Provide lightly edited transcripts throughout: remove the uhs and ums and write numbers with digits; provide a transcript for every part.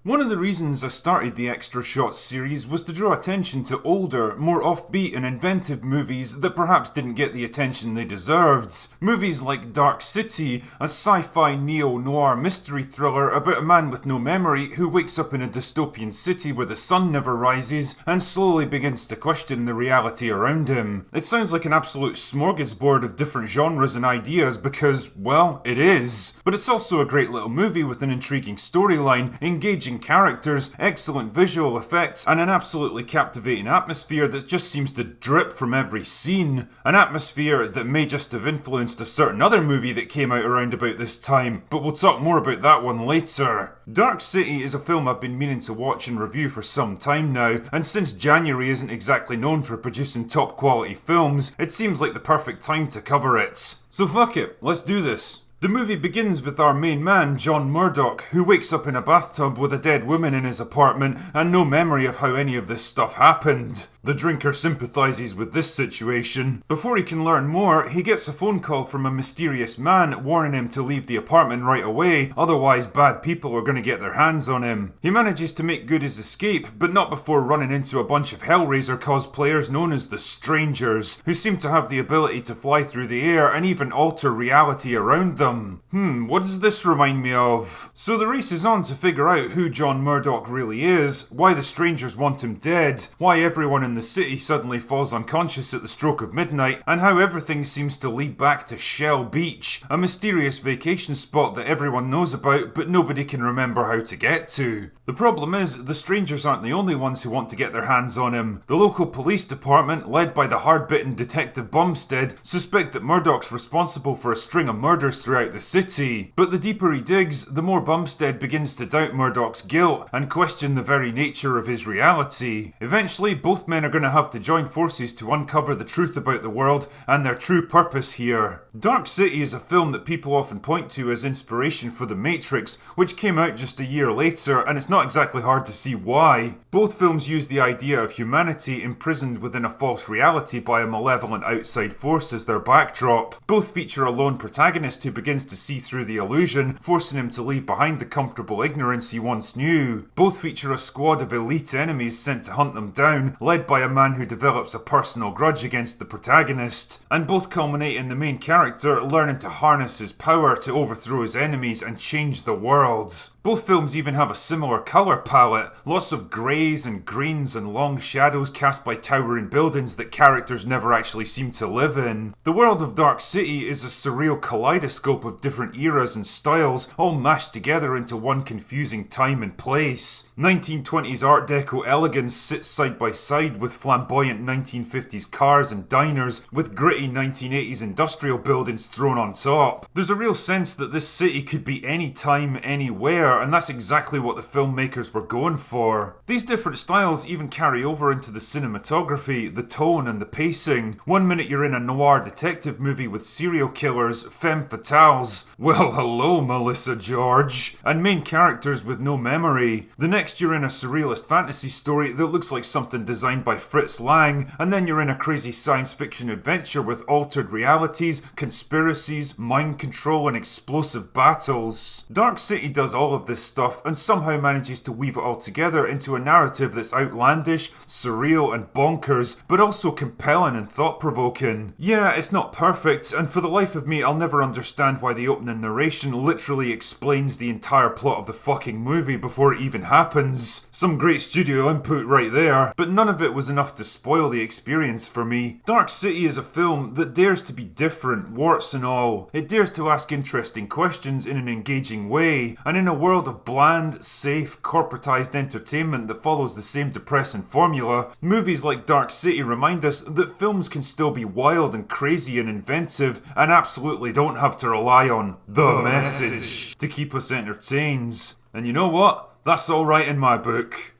One of the reasons I started the Extra Shots series was to draw attention to older, more offbeat and inventive movies that perhaps didn't get the attention they deserved. Movies like Dark City, a sci-fi neo-noir mystery thriller about a man with no memory who wakes up in a dystopian city where the sun never rises and slowly begins to question the reality around him. It sounds like an absolute smorgasbord of different genres and ideas because, well, it is. But it's also a great little movie with an intriguing storyline, engaging characters, excellent visual effects, and an absolutely captivating atmosphere that just seems to drip from every scene. An atmosphere that may just have influenced a certain other movie that came out around about this time, but we'll talk more about that one later. Dark City is a film I've been meaning to watch and review for some time now, and since January isn't exactly known for producing top quality films, it seems like the perfect time to cover it. So fuck it, let's do this. The movie begins with our main man, John Murdoch, who wakes up in a bathtub with a dead woman in his apartment and no memory of how any of this stuff happened. The drinker sympathises with this situation. Before he can learn more, he gets a phone call from a mysterious man warning him to leave the apartment right away, otherwise bad people are going to get their hands on him. He manages to make good his escape, but not before running into a bunch of Hellraiser cosplayers known as the Strangers, who seem to have the ability to fly through the air and even alter reality around them. What does this remind me of? So the race is on to figure out who John Murdoch really is, why the Strangers want him dead, why everyone in the city suddenly falls unconscious at the stroke of midnight, and how everything seems to lead back to Shell Beach, a mysterious vacation spot that everyone knows about but nobody can remember how to get to. The problem is, the Strangers aren't the only ones who want to get their hands on him. The local police department, led by the hard-bitten Detective Bumstead, suspect that Murdoch's responsible for a string of murders throughout the city. But the deeper he digs, the more Bumstead begins to doubt Murdoch's guilt and question the very nature of his reality. Eventually, both men are going to have to join forces to uncover the truth about the world and their true purpose here. Dark City is a film that people often point to as inspiration for The Matrix, which came out just a year later, and it's not exactly hard to see why. Both films use the idea of humanity imprisoned within a false reality by a malevolent outside force as their backdrop. Both feature a lone protagonist who begins to see through the illusion, forcing him to leave behind the comfortable ignorance he once knew. Both feature a squad of elite enemies sent to hunt them down, led by a man who develops a personal grudge against the protagonist. And both culminate in the main character learning to harness his power to overthrow his enemies and change the world. Both films even have a similar colour palette, lots of greys and greens and long shadows cast by towering buildings that characters never actually seem to live in. The world of Dark City is a surreal kaleidoscope of different eras and styles, all mashed together into one confusing time and place. 1920s Art Deco elegance sits side by side with flamboyant 1950s cars and diners, with gritty 1980s industrial buildings thrown on top. There's a real sense that this city could be any time, anywhere, and that's exactly what the filmmakers were going for. These different styles even carry over into the cinematography, the tone and the pacing. One minute you're in a noir detective movie with serial killers, femme fatales, well hello Melissa George, and main characters with no memory. The next you're in a surrealist fantasy story that looks like something designed by Fritz Lang, and then you're in a crazy science fiction adventure with altered realities, conspiracies, mind control and explosive battles. Dark City does all of this stuff and somehow manages to weave it all together into a narrative that's outlandish, surreal and bonkers, but also compelling and thought-provoking. Yeah, it's not perfect, and for the life of me I'll never understand why the opening narration literally explains the entire plot of the fucking movie before it even happens. Some great studio input right there, but none of it was enough to spoil the experience for me. Dark City is a film that dares to be different, warts and all. It dares to ask interesting questions in an engaging way, and in a world of bland, safe, corporatized entertainment that follows the same depressing formula, movies like Dark City remind us that films can still be wild and crazy and inventive, and absolutely don't have to rely on the message to keep us entertained. And you know what? That's alright in my book.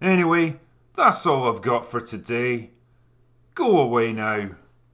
Anyway, that's all I've got for today. Go away now.